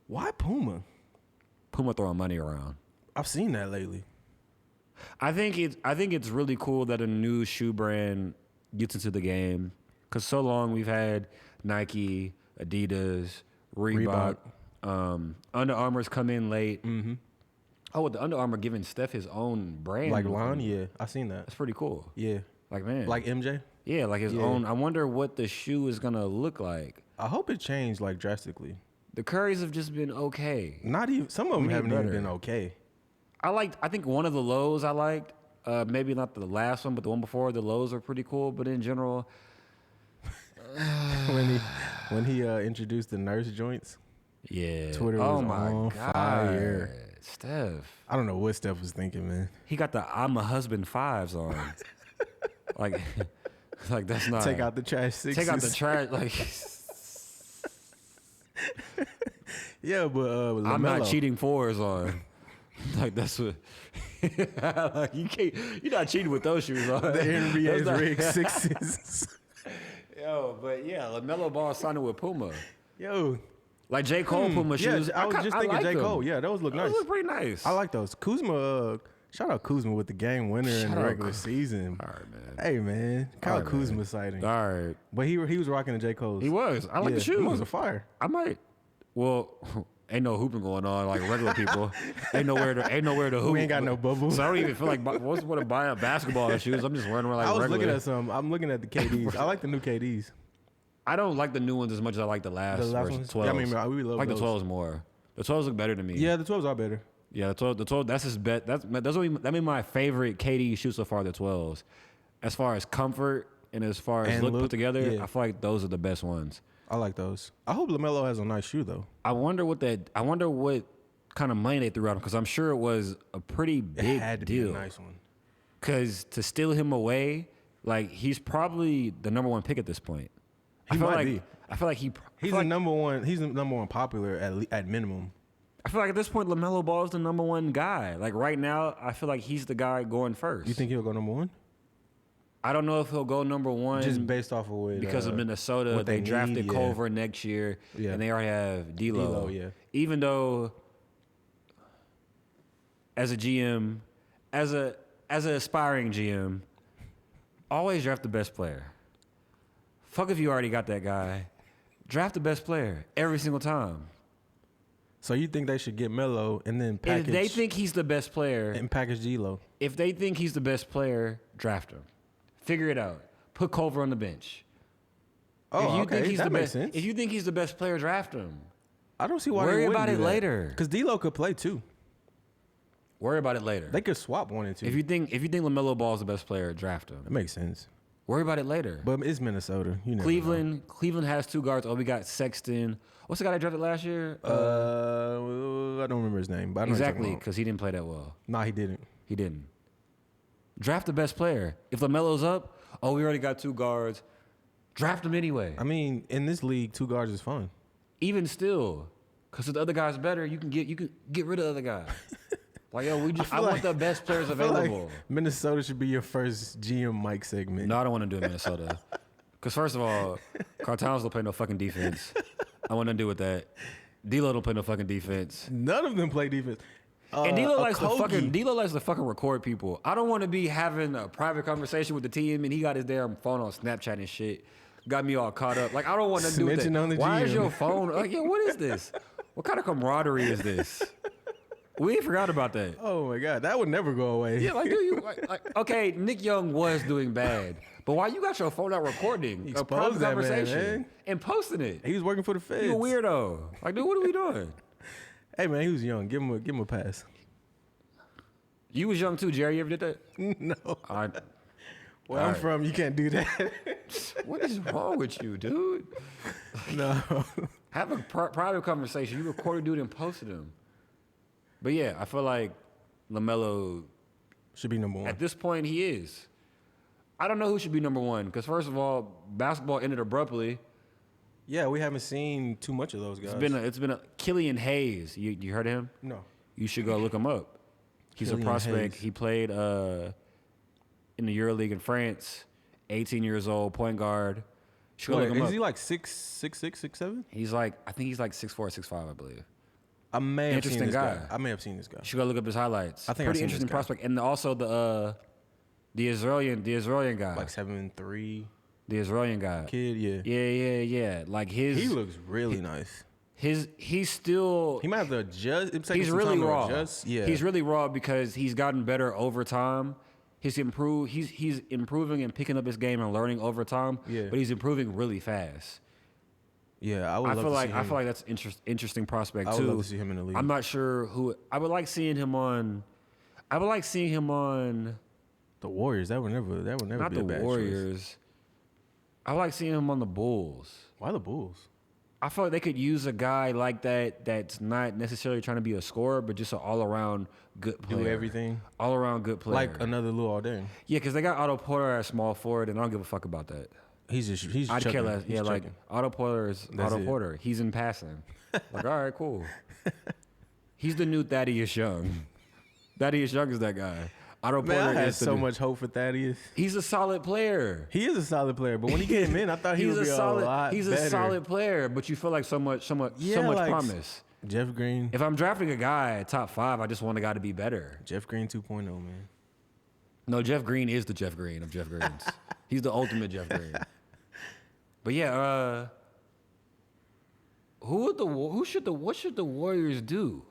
Why Puma? Puma throwing money around. I've seen that lately. I think it's really cool that a new shoe brand gets into the game, because so long we've had Nike, Adidas, Reebok. Under Armour's come in late. Mm-hmm. Oh, the Under Armour giving Steph his own brand. Like line? Yeah, I seen that. That's pretty cool. Yeah. Like, man. Like MJ? Yeah, like his own. I wonder what the shoe is going to look like. I hope it changed like drastically. The Currys have just been okay. Not even, some of them haven't even been okay. I think one of the lows I liked, maybe not the last one, but the one before, the lows are pretty cool. But in general, when he introduced the nurse joints, yeah, Twitter was on fire. Steph, I don't know what Steph was thinking, man. He got the "I'm a husband" 5s on. Like, like that's not. Take out the trash sixes. Take out the trash. Like, yeah, but LaMelo. I'm not cheating fours on. Like that's what. Like you can't. You're not cheating with those shoes on. The NBA's rigged sixes. Yo, but yeah, LaMelo Ball signed with Puma. Yo. Like J. Cole Puma shoes. Yeah, I was just thinking J. Cole. Yeah, those look nice. Those look pretty nice. I like those. Kuzma, shout out Kuzma with the game winner in the regular season. All right, man. Hey, man. Kyle Kuzma sighting. All right. But he was rocking the J. Cole's. He was. I like the shoes. He was a fire. I might. Well, ain't no hooping going on like regular people. ain't nowhere to hoop. We ain't got no bubbles. So I don't even feel like what's what to buy a basketball shoes. I'm just wearing like I was regular. looking at some. I'm looking at the KDs. I like the new KDs. I don't like the new ones as much as I like the last version. 12s. Yeah, I mean, we love I like those. the 12s more. The 12s look better to me. Yeah, the 12s are better. Yeah, the 12. That's his bet. That mean my favorite KD shoe so far. The 12s, as far as comfort and as far as look put together, I feel like those are the best ones. I like those. I hope LaMelo has a nice shoe though. I wonder what kind of money they threw at him because I'm sure it was a pretty big It had to deal. be a nice one. Because to steal him away, like he's probably the number one pick at this point. He might be. I feel like He's the number one. He's the number one popular at minimum. I feel like at this point, LaMelo Ball is the number one guy. Like right now, I feel like he's the guy going first. You think he'll go number one? I don't know if he'll go number one Just based off of what because of Minnesota. They drafted Culver next year, and they already have D'Lo. Yeah. Even though, as a GM, as an aspiring GM, always draft the best player. Fuck if you already got that guy. Draft the best player every single time. So you think they should get Melo and then package? If they think he's the best player, and package D'Lo. If they think he's the best player, draft him. Figure it out. Put Culver on the bench. Oh, okay. That makes sense. If you think he's the best player, draft him. I don't see why. Worry about it later. Because D'Lo could play too. Worry about it later. They could swap 1 and 2. If you think LaMelo Ball is the best player, draft him. That makes sense. Worry about it later. But it's Minnesota. You never Cleveland has 2 guards. Oh, we got Sexton. What's the guy that drafted last year? I don't remember his name. But I know exactly, because he didn't play that well. Nah, he didn't. He didn't. Draft the best player. If LaMelo's up, oh, we already got 2 guards. Draft him anyway. I mean, in this league, 2 guards is fun. Even still, because if the other guy's better, you can get rid of the other guy. Like, yo, I want the best players available. Like Minnesota should be your first GM Mike segment. No, I don't want to do it in Minnesota. Because first of all, Karl Towns don't play no fucking defense. I want nothing to do with that. D'Lo don't play no fucking defense. None of them play defense. And D'Lo likes to fucking record people. I don't want to be having a private conversation with the team and he got his damn phone on Snapchat and shit. Got me all caught up. Like, I don't want to do that. On the Why GM. is your phone? Like, yo, what is this? What kind of camaraderie is this? We forgot about that. Oh my God, that would never go away. Yeah, like, do you okay? Nick Young was doing bad, but why you got your phone out recording a private conversation man. and posting it? He was working for the feds. You a weirdo. Like, dude, what are we doing? Hey man, he was young. Give him a pass. You was young too, Jerry. You ever did that? No. Where All I'm right. from, you can't do that. What is wrong with you, dude? No. Have a private conversation. You recorded dude and posted him. But yeah, I feel like LaMelo Should be number 1. at this point he is. I don't know who should be number 1 because first of all, basketball ended abruptly. Yeah, we haven't seen too much of those guys. It's been a Killian Hayes. You heard of him? No. You should go look him up. He's Killian a prospect. Hayes. He played in the EuroLeague in France. 18 years old, point guard. You should go look him up. Is he like 6'6", 6'7"? I think he's like 6'4", 6'5", I believe. I may have seen Interesting this guy. guy. I may have seen this guy. You should go look up his highlights. I think I've Pretty seen interesting this guy. prospect. And also the Israeli guy. Like 7'3" The Israeli guy. kid, yeah. Yeah. Like He looks really nice. He's still He might have to adjust. he's really raw. Yeah. He's really raw because he's gotten better over time. He's improving and picking up his game and learning over time. Yeah. But he's improving really fast. Yeah, I feel like that's interesting prospect too. I would love to see him in the league. I'm not sure who I would like seeing him on. I would like seeing him on. The Warriors. That would never Not be a the bad Warriors. choice. I would like seeing him on the Bulls. Why the Bulls? I feel like they could use a guy like that that's not necessarily trying to be a scorer, but just an all-around good player. Do everything. All-around good player. Like another Lou Alden. Yeah, because they got Otto Porter at small forward, and I don't give a fuck about that. He's I'd care chucking. less. He's Yeah, like chucking. Otto Porter is That's Otto it. Porter. He's in passing. Like, all right, cool. He's the new Thaddeus Young. Thaddeus Young is that guy. Otto Man, Porter I had is the so new- much hope for Thaddeus. He's a solid player. He is a solid player, but when he came in, I thought he would be a lot He's better. a solid player, but you feel like so much like promise. Jeff Green. If I'm drafting a guy top 5, I just want a guy to be better. Jeff Green 2.0, man. No, Jeff Green is the Jeff Green of Jeff Greens. He's the ultimate Jeff Green. But yeah, what should the Warriors do?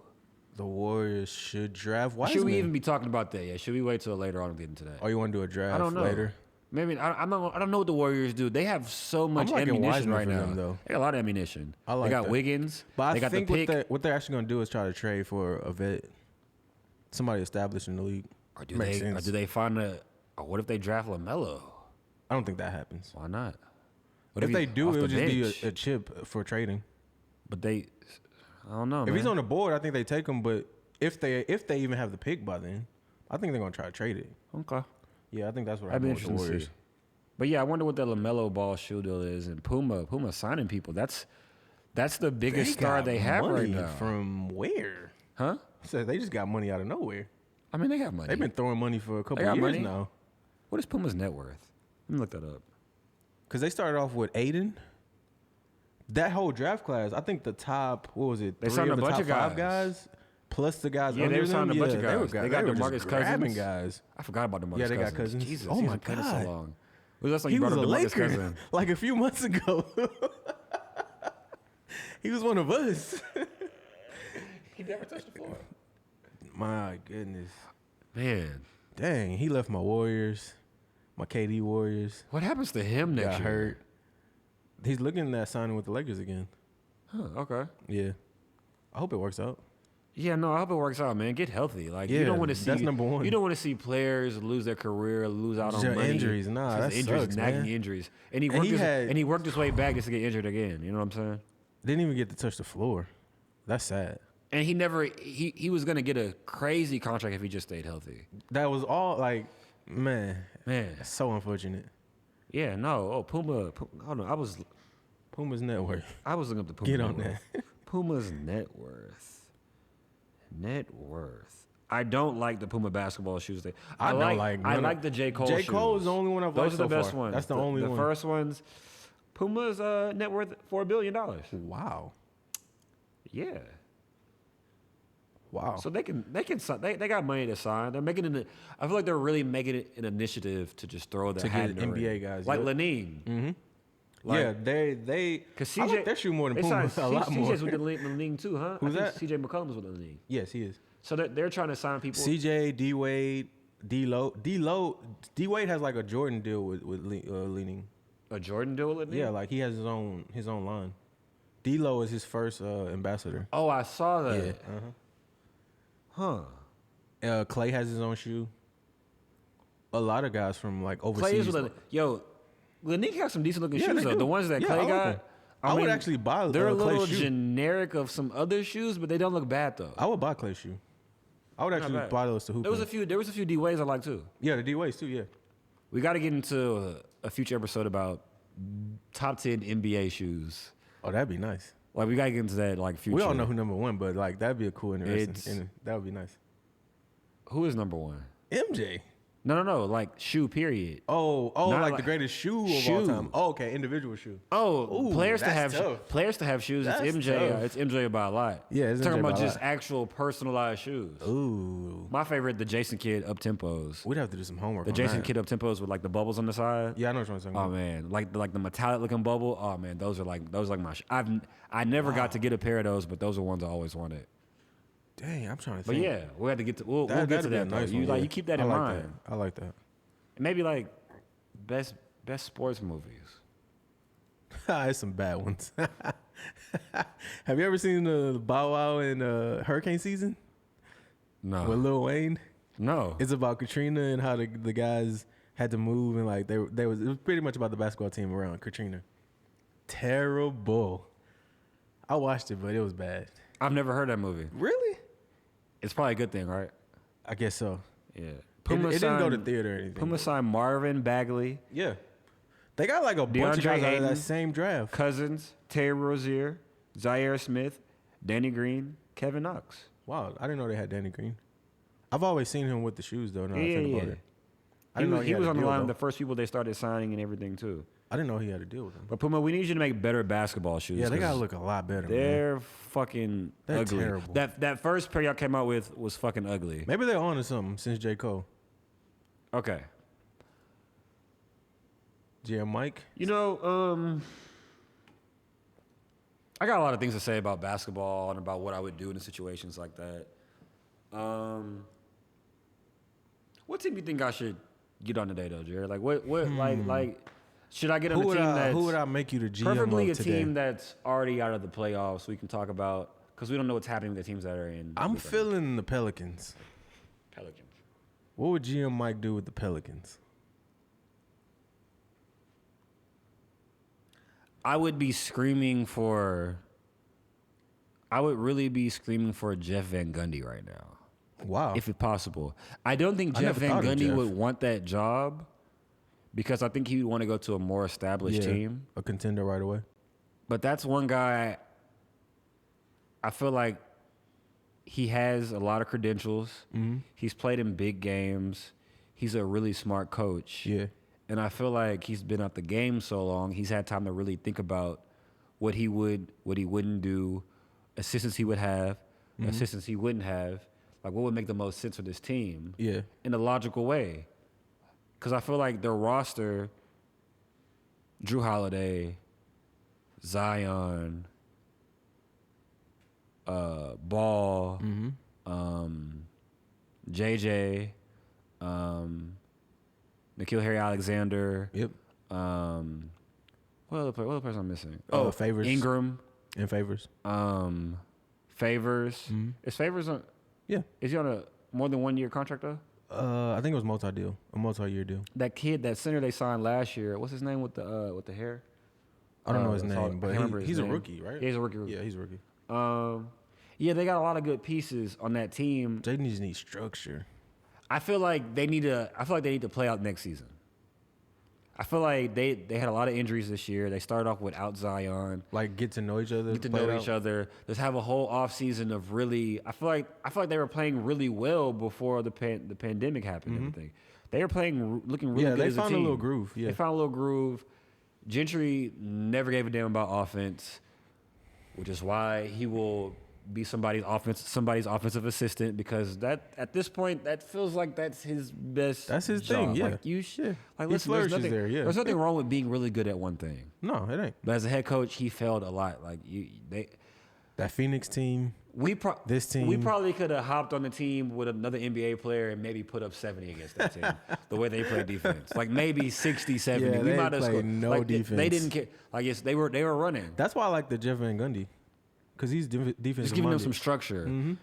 The Warriors should draft Wiseman. Should we even be talking about that? Yeah, should we wait till later on to get into that? Or you want to do a draft I don't know. later? Maybe I don't know what the Warriors do. They have so much liking ammunition Wiseman right for now. them, though. They got a lot of ammunition. I like they got that. Wiggins. But they I got think the pick. what they're actually going to do is try to trade for a vet. Somebody established in the league. Or do Makes they? sense. Or do they find or what if they draft LaMelo? I don't think that happens. Why not? What If he they do, off it'll the just bench? be a chip for trading. But I don't know. If he's on the board, I think they take him. But if they even have the pick by then, I think they're going to try to trade it. Okay. Yeah, I think that's what That'd be happened with the interesting to Warriors. see. But yeah, I wonder what that LaMelo Ball shoe deal is, and Puma signing people. That's the biggest star got they have right money now. From where? Huh? So they just got money out of nowhere. I mean, they got money. They've been throwing money for a couple They got years money? now. What is Puma's net worth? Let me look that up. Because they started off with Aiden. That whole draft class, I think the top, what was it? They 3 signed of a the bunch top of 5 guys. guys, plus the guys Yeah, under they were them. signing a bunch of They guys. were, They got were DeMarcus just grabbing Cousins. guys. I forgot about DeMarcus Yeah, they got Cousins. Cousins. Jesus, Oh he's my been so God. long. When was the last time He you was brought a up DeMarcus Laker Cousins? like a few months ago. He was one of us. He never touched the floor. My goodness. Man, Dang, he left my Warriors, my KD Warriors. what happens to him next Got year? hurt. He's looking at signing with the Lakers again. Huh, okay. Yeah. I hope it works out. Yeah, no, I hope it works out, man. Get healthy. Like you Yeah, don't want to see that's number one. You don't want to see players lose their career, lose out on Just money. injuries. Nah, Just that injuries, sucks, nagging man. injuries. And he And worked he worked his way back just to get injured again. You know what I'm saying? Didn't even get to touch the floor. That's sad. And he was gonna get a crazy contract if he just stayed healthy. That was all like, man, Man, that's so unfortunate. yeah, no. Oh, Puma. Hold on, I was Puma's net worth. looking up the Puma. Get net on worth. Puma's net worth. Net worth. I don't like the Puma basketball shoes. I like the J. Cole J. shoes. Cole is the only one I've liked Those are the so best far. ones. That's the only one. The first ones. Puma's net worth $4 billion. Wow. Yeah. Wow. So they got money to sign. They're making it. I feel like they're really making it an initiative to just throw their To hat get in the NBA ring. guys, like yep. Lenine. Mm-hmm. Like, yeah, they. Cause I CJ, like their shoe more than they Puma. signed A lot more. CJ's with the Lenine too, huh? Who's I think that? CJ McCollum's with the Lenine. Yes, he is. So they're trying to sign people. CJ, D Wade, D Wade has like a Jordan deal with Leaning. A Jordan deal with Lenine? Yeah, like he has his own line. D-Lo is his first ambassador. Oh, I saw that. Yeah. Huh. Clay has his own shoe. A lot of guys from like overseas. Clay is with Lenine has some decent looking Yeah, shoes they though. do. The ones that Yeah, I Clay like got. them. I would actually buy They're a Clay little shoe. generic of some other shoes, but they don't look bad though. I would buy Clay shoe. I would actually bad. buy those to hoop. There was a few D Ways I like too. Yeah, the D-Ways too, yeah. We got to get into a future episode about top 10 NBA shoes. Oh, that'd be nice. Like we got to get into that like future. We all know who number one, but like that'd be a cool interesting. That would be nice. Who is number one? MJ. No, like shoe period. Oh, Not like like- the greatest shoe of all Shoe. time. Oh, okay, individual shoe. Oh, Ooh, players to that's have tough. shoes. That's it's MJ. tough. It's MJ by a lot. Yeah, it's talking MJ by about a just lot. actual personalized shoes. Ooh, My favorite, the Jason Kidd up tempos. we'd have to do some homework. The on Jason that. Kidd up tempos with like the bubbles on the side. Yeah, I know what you're saying. Oh man, like the metallic looking bubble. Oh man, those are like my. I never got to get a pair of those, but those are ones I always wanted. Dang, I'm trying to But think. yeah, we'll have to get to. We'll get to that'd be a that. Though. nice You one, like yeah. you keep that I in like mind. I like that. Maybe like best sports movies. It's some bad ones. Have you ever seen the Bow Wow in hurricane season No, with Lil Wayne? no. It's about Katrina and how the guys had to move and like it was pretty much about the basketball team around Katrina. Terrible. I watched it, but it was bad. I've never heard that movie. Really? It's probably a good thing, right? I guess so. Yeah. It didn't go to theater or anything. Puma signed Marvin Bagley. Yeah. They got like a bunch of guys out of that same draft. Cousins, Terry Rozier, Zaire Smith, Danny Green, Kevin Knox. Wow, I didn't know they had Danny Green. I've always seen him with the shoes, though. Now I think about it. He was on the line of the first people they started signing and everything, too. I didn't know he had to deal with them. But Puma, we need you to make better basketball shoes. Yeah, they got to look a lot better, They're fucking ugly. Terrible. That first pair y'all came out with was fucking ugly. Maybe they're on to something since J. Cole. Okay. GM Mike? You know, I got a lot of things to say about basketball and about what I would do in situations like that. What team do you think I should get on today, though, Jared? Like, what, like, should I get on a team that's... Who would I make you the GM preferably of a today? team that's already out of the playoffs we can talk about, because we don't know what's happening with the teams that are in. I'm feeling the Pelicans. What would GM Mike do with the Pelicans? I would really be screaming for Jeff Van Gundy right now. Wow. If it's possible. I don't think Jeff Van Gundy would want that job because I think he would want to go to a more established team. A contender right away. But that's one guy I feel like he has a lot of credentials. Mm-hmm. He's played in big games. He's a really smart coach. Yeah. And I feel like he's been out the game so long, he's had time to really think about what he wouldn't do, assistants he would have, assistants he wouldn't have, like what would make the most sense for this team in a logical way. Because I feel like their roster, Drew Holiday, Zion, Ball, JJ, N'Keal Harry-Alexander. Yep. What other person I'm missing? Favors. Ingram. And Favors. Favors. Is Favors on? Yeah. Is he on a more than 1 year contract though? I think it was a multi-year deal. That kid, that center they signed last year. What's his name with the hair? I don't know his name, but he's a rookie, right? Yeah, he's a rookie. Yeah, he's a rookie. Yeah, they got a lot of good pieces on that team. They just need structure. I feel like they need to play out next season. I feel like they had a lot of injuries this year. They started off without Zion. Like get to know each other. Let's have a whole offseason of really. I feel like they were playing really well before the pandemic happened. And everything. They were looking really good. Yeah, they as a found a team. little groove. Yeah, they found a little groove. Gentry never gave a damn about offense, which is why he will be somebody's offensive assistant, because that at this point that feels like that's his best. That's his job. thing. Yeah, like you should. Like he flourishes there. Yeah, there's nothing wrong with being really good at one thing. No, it ain't. But as a head coach, he failed a lot. Like that Phoenix team. This team. We probably could have hopped on the team with another NBA player and maybe put up 70 against that team. The way they play defense, like maybe 60, 70. Yeah, we might have scored. No defense. They didn't care. Like yes, they were running. That's why I like the Jeff Van Gundy. Because he's defensive. Just giving them some structure.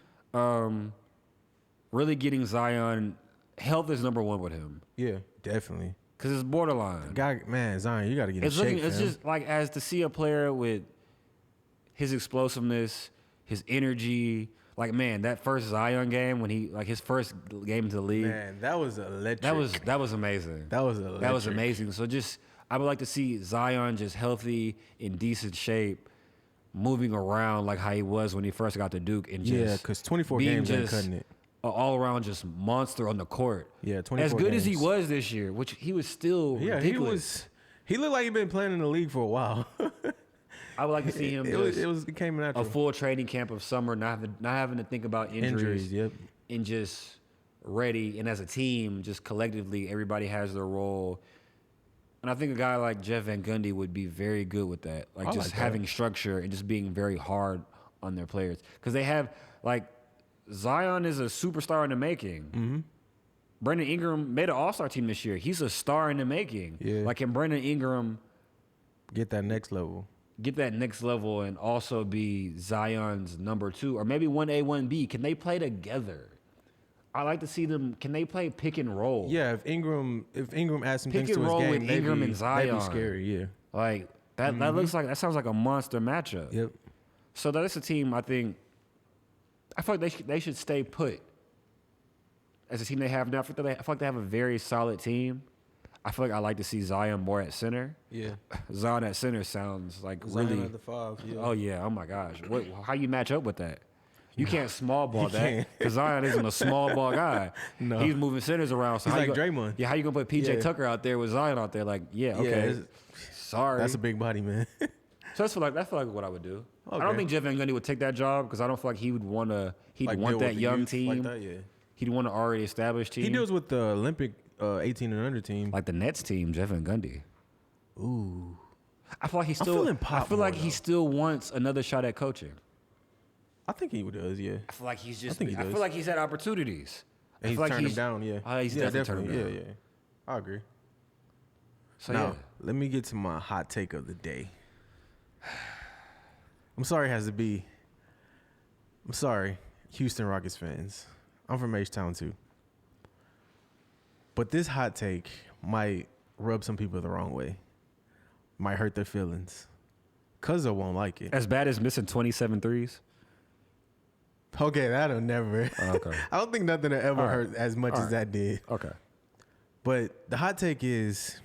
Really getting Zion. Health is number one with him. Yeah, definitely. Because it's borderline. Zion, you got to get in shape. It's just like as to see a player with his explosiveness, his energy. Like, man, that first Zion game when his first game into the league. Man, that was electric. That was amazing. That was electric. That was amazing. So I would like to see Zion just healthy, in decent shape, moving around like how he was when he first got to Duke, and just because 24 games ain't cutting it. An all-around just monster on the court. Yeah, 24 as good games. as he was this year, which he was still ridiculous. He looked like he'd been playing in the league for a while. I would like to see him it came natural. A full training camp of summer, not having to think about injuries. Yep. And just ready. And as a team, just collectively, everybody has their role. And I think a guy like Jeff Van Gundy would be very good with that. Like just having structure and just being very hard on their players. Because they have, like, Zion is a superstar in the making. Mm-hmm. Brandon Ingram made an all-star team this year. He's a star in the making. Yeah. Like, can Brandon Ingram get that next level and also be Zion's number 2? Or maybe 1A, 1B. Can they play together? I like to see them. Can they play pick and roll? Yeah, if Ingram adds some pick things to his game, with and Zion. That'd be scary. Yeah, like that. That sounds like a monster matchup. Yep. So that's a team I feel like they should stay put. As a team they have now, I feel like they have a very solid team. I feel like I like to see Zion more at center. Yeah. Zion at center sounds like Zion really. at the 5. Yeah. Oh yeah. Oh my gosh. How you match up with that? You can't small ball that because Zion isn't a small ball guy. No. He's moving centers around. So he's like Draymond. Yeah. How you gonna put PJ Tucker out there with Zion out there? Like okay. Yeah, Sorry. That's a big body, man. So that's like what I would do. Okay. I don't think Jeff Van Gundy would take that job because I don't feel like he would want to. He'd Like want that young team. like that, yeah. He'd want an already established team. He deals with the Olympic 18 and under team. Like the Nets team, Jeff Van Gundy. Ooh. I feel like he still wants another shot at coaching. I think he does, yeah. I feel like he's just. I think he does. feel like he's had opportunities. And he's turned them down, yeah. He's definitely turned them down. Yeah. I agree. So now, let me get to my hot take of the day. I'm sorry it has to be. I'm sorry, Houston Rockets fans. I'm from H-Town too. But this hot take might rub some people the wrong way. Might hurt their feelings. Cuzzo won't like it. As bad as missing 27 threes? Okay, that'll never. Okay. I don't think nothing will ever hurt as much as that did. Okay. But the hot take is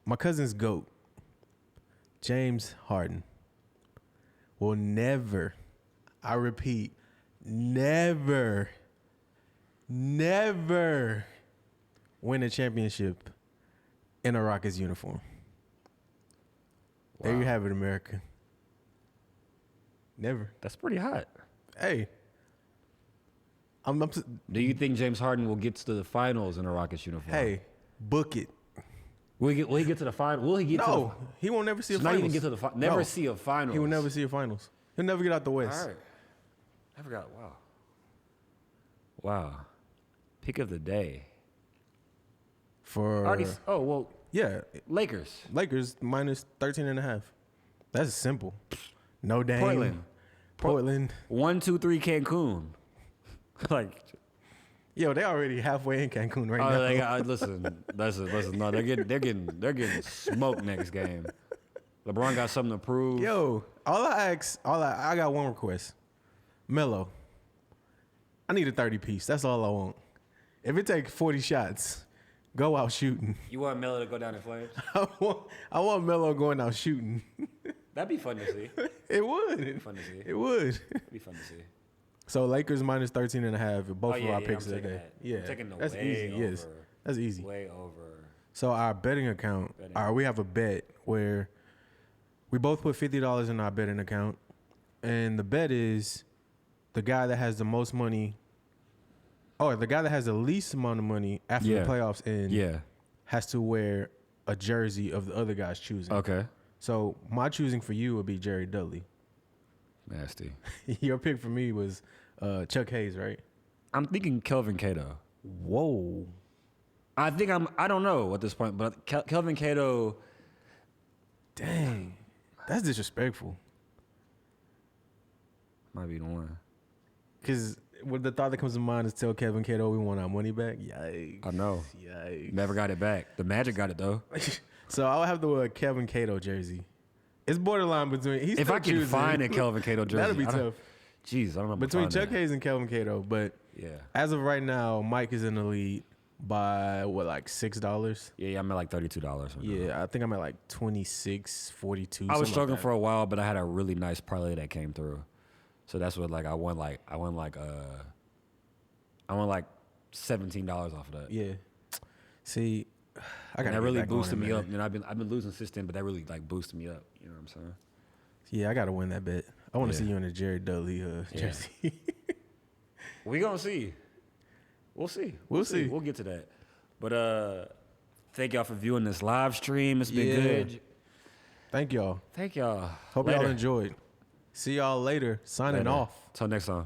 my cousin's GOAT, James Harden, will never, I repeat, never win a championship in a Rockets uniform. Wow. There you have it, America. Never. That's pretty hot. Hey. Do you think James Harden will get to the finals in a Rockets uniform? Hey, book it. Will he get to the final? Will he get to No, he won't never see a not finals. even get to the never see a finals. He will never see a finals. He'll never get out the West. All right. I forgot. Wow. Pick of the day. Yeah. Lakers minus 13.5. That's simple. No Dame. Portland. 1, 2, 3 Cancun. Like, yo, they already halfway in Cancun right now. Listen. No, they're getting smoked next game. LeBron got something to prove. Yo, I got one request. Melo, I need a 30-piece. That's all I want. If it takes 40 shots, go out shooting. You want Melo to go down in flames? I want Melo going out shooting. That'd be fun to see. It would. It'd be fun to see. It would. It'd be fun to see. So Lakers minus 13.5. Both of our picks of the day. Yeah, I'm taking that's easy. Over. Yes, that's easy. Way over. So our betting account. We have a bet where we both put $50 in our betting account, and the bet is the guy that has the most money. Oh, the guy that has the least amount of money after the playoffs end. Has to wear a jersey of the other guy's choosing. Okay. So my choosing for you would be Jerry Dudley. Nasty. Your pick for me was Chuck Hayes, right? I'm thinking Kelvin Cato. Whoa. I don't know at this point, but Kelvin Cato. Dang. That's disrespectful. Might be the one. Because the thought that comes to mind is tell Kevin Cato we want our money back. Yikes. I know. Yikes. Never got it back. The Magic got it, though. So I'll have the Kevin Cato jersey. It's borderline between. If I can find a Kelvin Cato jersey, that'd be tough. Jeez, I don't know. Between Chuck Hayes and Kelvin Cato, but as of right now, Mike is in the lead by like $6. Yeah, I'm at like $32. Yeah, I think I'm at like 26.42. I was struggling for a while, but I had a really nice parlay that came through, so that's what I won like $17 off of that. Yeah. See, that really boosted me up, and I've been losing since then, but that really like boosted me up. You know what I'm saying? Yeah, I gotta win that bet. I want to see you in a Jared Dudley jersey. We gonna see. We'll see. We'll see. We'll get to that. But thank y'all for viewing this live stream. It's been good. Thank y'all. Hope y'all enjoyed. See y'all later. Signing off. Till next time.